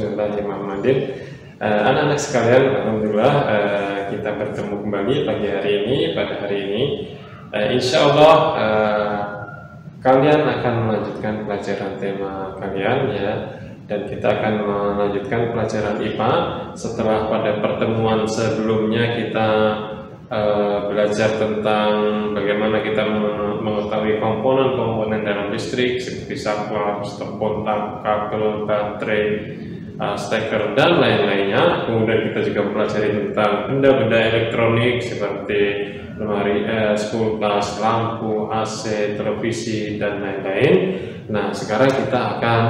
Bismillahirrahmanirrahim. Anak-anak sekalian, alhamdulillah kita bertemu kembali pagi hari ini. Pada hari ini, insya Allah kalian akan melanjutkan pelajaran tema kalian ya, dan kita akan melanjutkan pelajaran IPA setelah pada pertemuan sebelumnya kita belajar tentang bagaimana kita mengetahui komponen-komponen dalam listrik seperti saklar, stop kontak, kabel, baterai, steker dan lain-lainnya. Kemudian kita juga mempelajari tentang benda-benda elektronik seperti lemari es, kulkas, lampu, AC, televisi dan lain-lain. Nah, sekarang kita akan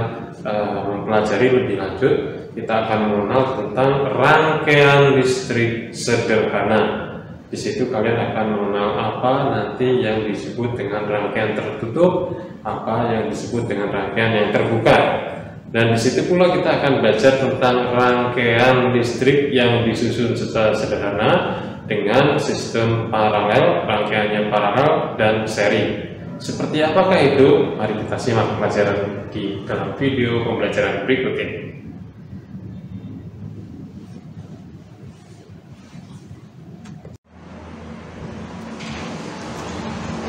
mempelajari lebih lanjut. Kita akan mengenal tentang rangkaian listrik sederhana. Di situ kalian akan mengenal apa nanti yang disebut dengan rangkaian tertutup, apa yang disebut dengan rangkaian yang terbuka. Dan di situ pula kita akan belajar tentang rangkaian listrik yang disusun secara sederhana dengan sistem paralel, rangkaiannya paralel dan seri. Seperti apakah itu? Mari kita simak pelajaran di dalam video pembelajaran berikut ini.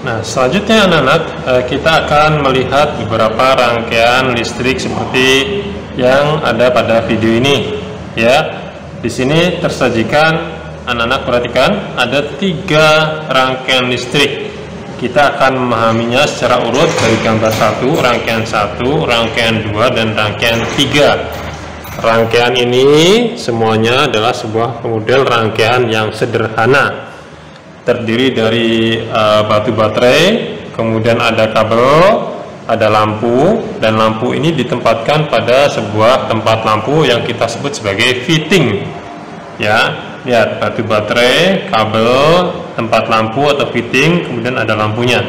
Nah, selanjutnya anak-anak, kita akan melihat beberapa rangkaian listrik seperti yang ada pada video ini ya. Di sini tersajikan, anak-anak perhatikan, ada 3 rangkaian listrik. Kita akan memahaminya secara urut dari gambar 1, rangkaian 1, rangkaian 2 dan rangkaian 3. Rangkaian ini semuanya adalah sebuah model rangkaian yang sederhana, terdiri dari batu baterai, kemudian ada kabel, ada lampu, dan lampu ini ditempatkan pada sebuah tempat lampu yang kita sebut sebagai fitting ya. Lihat, batu baterai, kabel, tempat lampu atau fitting, kemudian ada lampunya.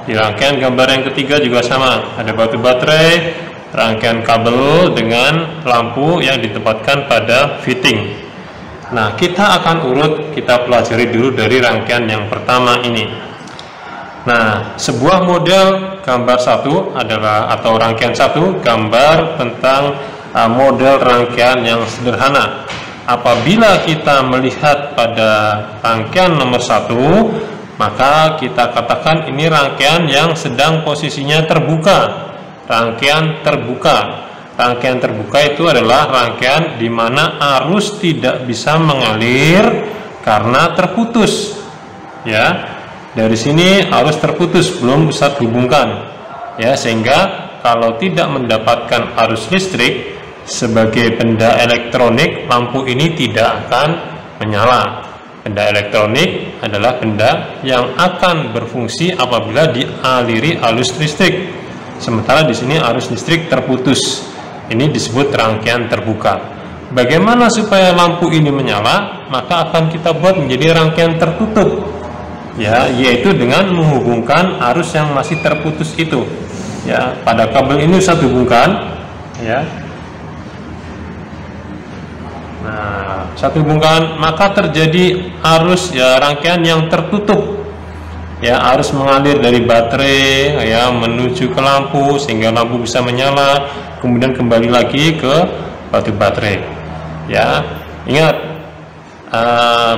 Di rangkaian gambar yang ketiga juga sama, ada batu baterai, rangkaian kabel dengan lampu yang ditempatkan pada fitting. Nah, kita akan urut, kita pelajari dulu dari rangkaian yang pertama ini. Nah, sebuah model gambar 1 adalah, atau rangkaian 1, gambar tentang model rangkaian yang sederhana. Apabila kita melihat pada rangkaian nomor 1, maka kita katakan ini rangkaian yang sedang posisinya terbuka. Rangkaian terbuka. Rangkaian terbuka itu adalah rangkaian di mana arus tidak bisa mengalir karena terputus. Ya, dari sini arus terputus, belum bisa dihubungkan. Ya, sehingga kalau tidak mendapatkan arus listrik sebagai benda elektronik, lampu ini tidak akan menyala. Benda elektronik adalah benda yang akan berfungsi apabila dialiri arus listrik. Sementara di sini arus listrik terputus. Ini disebut rangkaian terbuka. Bagaimana supaya lampu ini menyala? Maka akan kita buat menjadi rangkaian tertutup, ya, yaitu dengan menghubungkan arus yang masih terputus itu. Ya, pada kabel ini bisa dihubungkan, ya. Nah, satu hubungkan, maka terjadi arus, ya, rangkaian yang tertutup. Ya, arus mengalir dari baterai ya menuju ke lampu sehingga lampu bisa menyala, kemudian kembali lagi ke batu baterai. Ya, ingat,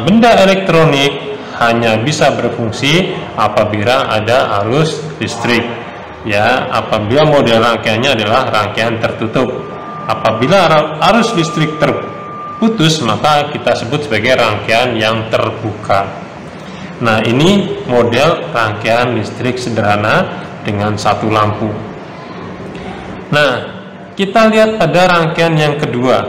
benda elektronik hanya bisa berfungsi apabila ada arus listrik. Ya, apabila model rangkaiannya adalah rangkaian tertutup. Apabila arus listrik terputus, maka kita sebut sebagai rangkaian yang terbuka. Nah, ini model rangkaian listrik sederhana dengan 1 lampu. Nah, kita lihat pada rangkaian yang kedua.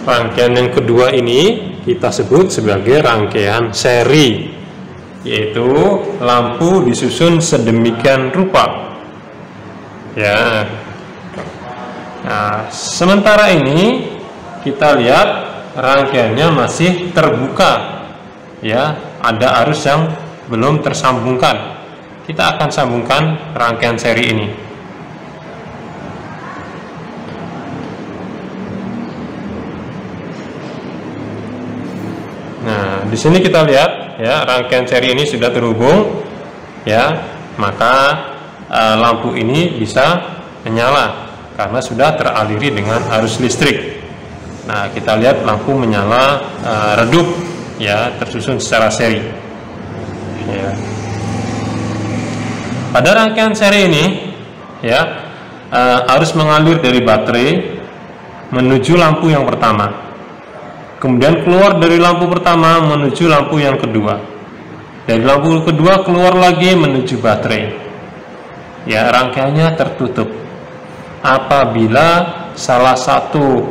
Rangkaian yang kedua ini kita sebut sebagai rangkaian seri, yaitu lampu disusun sedemikian rupa. Ya. Nah, sementara ini kita lihat rangkaiannya masih terbuka. Ya, ada arus yang belum tersambungkan. Kita akan sambungkan rangkaian seri ini. Nah, di sini kita lihat ya, rangkaian seri ini sudah terhubung ya, maka lampu ini bisa menyala. karena sudah teraliri dengan arus listrik. Nah, kita lihat lampu menyala redup, ya, tersusun secara seri. Ya. Pada rangkaian seri ini, ya, arus mengalir dari baterai menuju lampu yang pertama, kemudian keluar dari lampu pertama menuju lampu yang kedua, dari lampu kedua keluar lagi menuju baterai. Ya, rangkaiannya tertutup. Apabila salah satu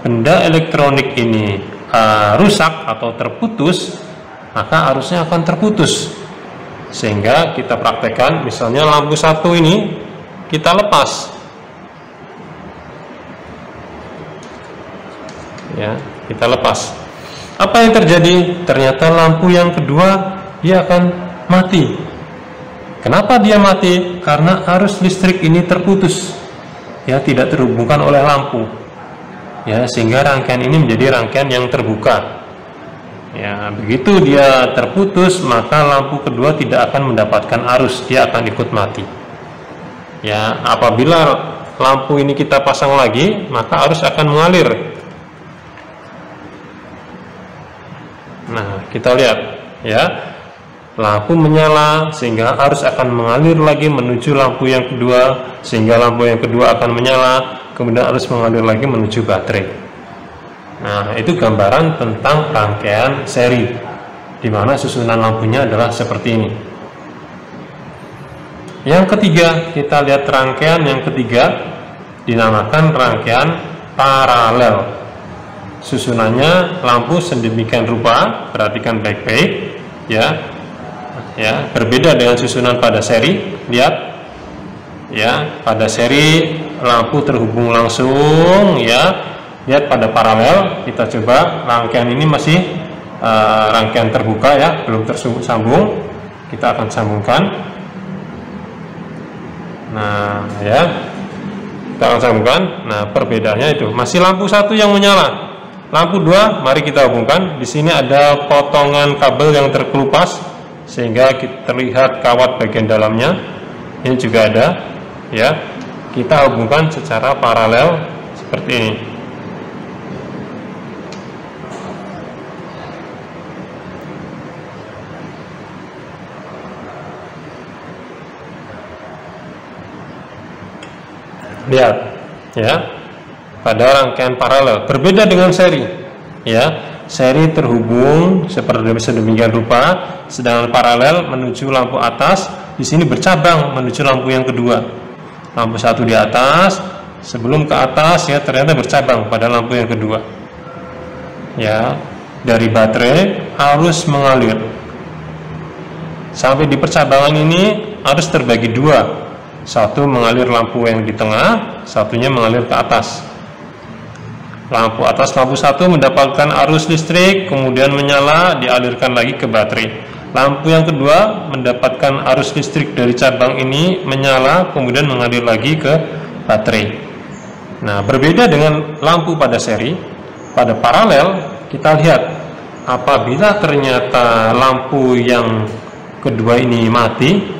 benda elektronik ini rusak atau terputus, maka arusnya akan terputus. Sehingga kita praktekkan, misalnya lampu satu ini kita lepas, ya, kita lepas. Apa yang terjadi? Ternyata lampu yang kedua dia akan mati. Kenapa dia mati? Karena arus listrik ini terputus, ya, tidak terhubungkan oleh lampu, ya, sehingga rangkaian ini menjadi rangkaian yang terbuka. Ya, begitu dia terputus, maka lampu kedua tidak akan mendapatkan arus, dia akan ikut mati. Ya, apabila lampu ini kita pasang lagi, maka arus akan mengalir. Nah, kita lihat, ya, lampu menyala sehingga arus akan mengalir lagi menuju lampu yang kedua, sehingga lampu yang kedua akan menyala, kemudian arus mengalir lagi menuju baterai. Nah, itu gambaran tentang rangkaian seri, di mana susunan lampunya adalah seperti ini. Yang ketiga, kita lihat rangkaian yang ketiga, dinamakan rangkaian paralel. Susunannya lampu sedemikian rupa, perhatikan baik-baik, ya, ya, berbeda dengan susunan pada seri. Lihat, ya, pada seri lampu terhubung langsung, ya. Lihat pada paralel, kita coba rangkaian ini masih rangkaian terbuka, ya, belum tersambung. Kita akan sambungkan. Nah, ya, kita akan sambungkan. Nah, perbedaannya itu masih lampu satu yang menyala. Lampu dua, mari kita hubungkan. Di sini ada potongan kabel yang terkelupas sehingga terlihat kawat bagian dalamnya. Ini juga ada, ya. Kita hubungkan secara paralel seperti ini. Lihat, ya, pada rangkaian paralel berbeda dengan seri, ya. Seri terhubung seperti sedemikian rupa, sedangkan paralel menuju lampu atas, di sini bercabang menuju lampu yang kedua. Lampu satu di atas, sebelum ke atas, ya, ternyata bercabang pada lampu yang kedua. Ya, dari baterai arus mengalir sampai di percabangan ini arus terbagi dua. Satu mengalir lampu yang di tengah, satunya mengalir ke atas. Lampu atas, lampu satu mendapatkan arus listrik, kemudian menyala, dialirkan lagi ke baterai. Lampu yang kedua mendapatkan arus listrik dari cabang ini, menyala, kemudian mengalir lagi ke baterai. Nah, berbeda dengan lampu pada seri, pada paralel, kita lihat, apabila ternyata lampu yang kedua ini mati,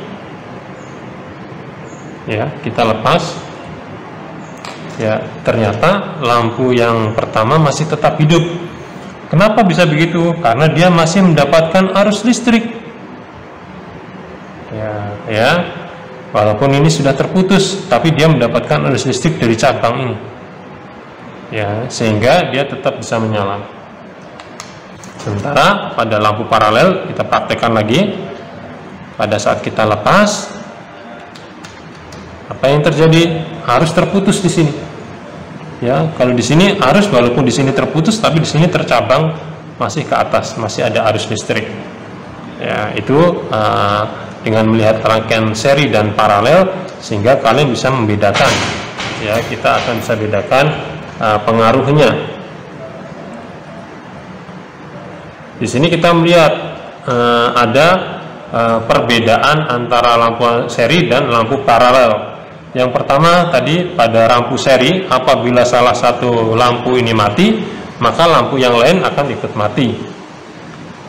ya, kita lepas, ya, ternyata lampu yang pertama masih tetap hidup. Kenapa bisa begitu? Karena dia masih mendapatkan arus listrik, ya, walaupun ini sudah terputus, tapi dia mendapatkan arus listrik dari cabang ini, ya, sehingga dia tetap bisa menyala. Sementara pada lampu paralel, kita praktekkan lagi. Pada saat kita lepas, apa yang terjadi? Arus terputus di sini. Ya, kalau di sini arus walaupun di sini terputus, tapi di sini tercabang masih ke atas, masih ada arus listrik. Ya, itu dengan melihat rangkaian seri dan paralel, sehingga kalian bisa membedakan. Ya, kita akan bisa bedakan pengaruhnya. Di sini kita melihat ada perbedaan antara lampu seri dan lampu paralel. Yang pertama tadi pada lampu seri, apabila salah satu lampu ini mati, maka lampu yang lain akan ikut mati.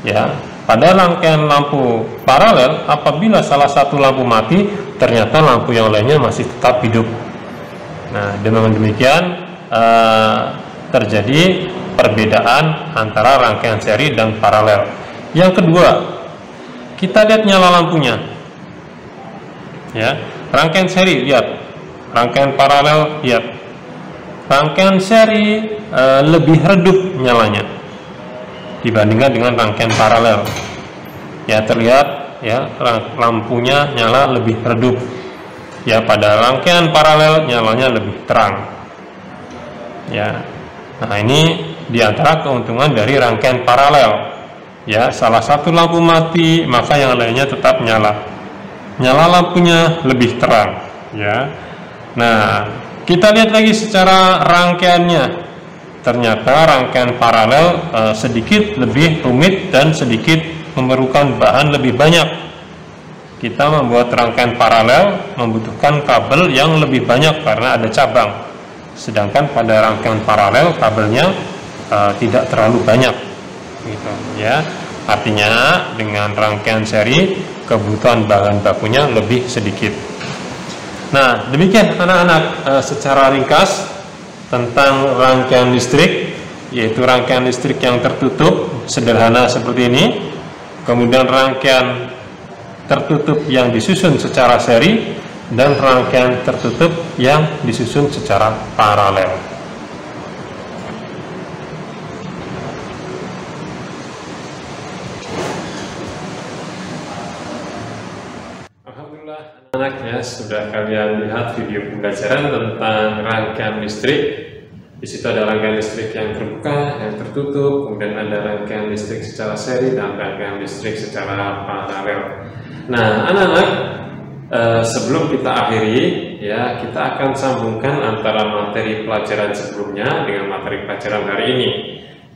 Ya, pada rangkaian lampu paralel, apabila salah satu lampu mati, ternyata lampu yang lainnya masih tetap hidup. Nah, dengan demikian terjadi perbedaan antara rangkaian seri dan paralel. Yang kedua, kita lihat nyala lampunya. Ya, rangkaian seri lihat, rangkaian paralel lihat. Rangkaian seri lebih redup nyalanya dibandingkan dengan rangkaian paralel. Ya, terlihat ya lampunya nyala lebih redup. Ya, pada rangkaian paralel nyalanya lebih terang. Ya, nah ini diantara keuntungan dari rangkaian paralel. Ya, salah satu lampu mati maka yang lainnya tetap nyala. Nyala lampunya lebih terang. Ya, nah kita lihat lagi secara rangkaiannya. Ternyata rangkaian paralel sedikit lebih rumit dan sedikit memerlukan bahan lebih banyak. Kita membuat rangkaian paralel membutuhkan kabel yang lebih banyak karena ada cabang. Sedangkan pada rangkaian paralel kabelnya tidak terlalu banyak, gitu ya. Artinya dengan rangkaian seri kebutuhan bahan bakunya lebih sedikit. Nah, demikian anak-anak secara ringkas tentang rangkaian listrik, yaitu rangkaian listrik yang tertutup sederhana seperti ini, kemudian rangkaian tertutup yang disusun secara seri, dan rangkaian tertutup yang disusun secara paralel. Alhamdulillah anak-anak ya, sudah kalian lihat video pembelajaran tentang rangkaian listrik. Di situ ada rangkaian listrik yang terbuka, yang tertutup, kemudian ada rangkaian listrik secara seri dan rangkaian listrik secara paralel. Nah, anak-anak, sebelum kita akhiri, ya, kita akan sambungkan antara materi pelajaran sebelumnya dengan materi pelajaran hari ini.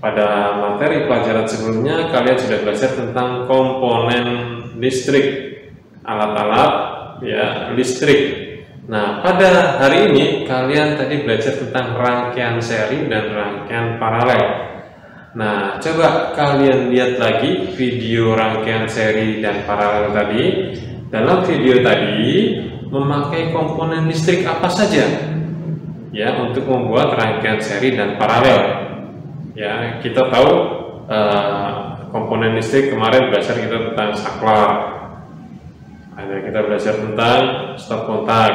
Pada materi pelajaran sebelumnya, kalian sudah belajar tentang komponen listrik, alat-alat, ya, listrik. Nah, pada hari ini kalian tadi belajar tentang rangkaian seri dan rangkaian paralel. Nah, coba kalian lihat lagi video rangkaian seri dan paralel tadi. Dalam video tadi memakai komponen listrik apa saja ya untuk membuat rangkaian seri dan paralel. Ya, kita tahu komponen listrik kemarin belajar kita tentang saklar. Ada kita belajar tentang stop kontak,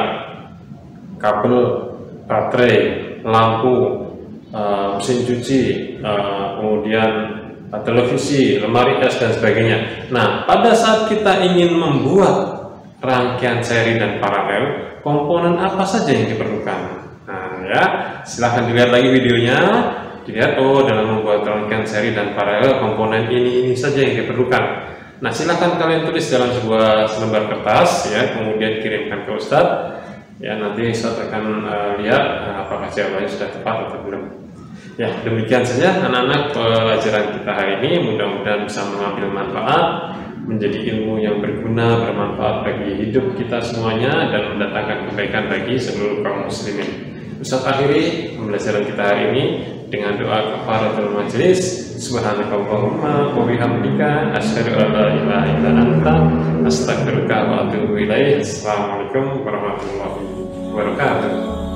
kabel, baterai, lampu, mesin cuci, kemudian televisi, lemari es dan sebagainya. Nah, pada saat kita ingin membuat rangkaian seri dan paralel, komponen apa saja yang diperlukan? Nah, ya, silahkan dilihat lagi videonya. Dilihat, oh, dalam membuat rangkaian seri dan paralel komponen ini saja yang diperlukan. Nah, silahkan kalian tulis dalam sebuah selembar kertas, ya, kemudian kirimkan ke Ustadz. Ya, nanti Ustadz akan lihat apakah jawabannya sudah tepat atau belum. Ya, demikian saja anak-anak pelajaran kita hari ini. Mudah-mudahan bisa mengambil manfaat, menjadi ilmu yang berguna, bermanfaat bagi hidup kita semuanya, dan mendatangkan kebaikan bagi seluruh kaum muslimin. Ustadz akhiri pembelajaran kita hari ini dengan doa kafaratul majelis. Subhanakallahumma wa bihamdika asyhadu an la ilaha illa anta astaghfiruka wa atubu ilaik. Assalamualaikum warahmatullahi wabarakatuh.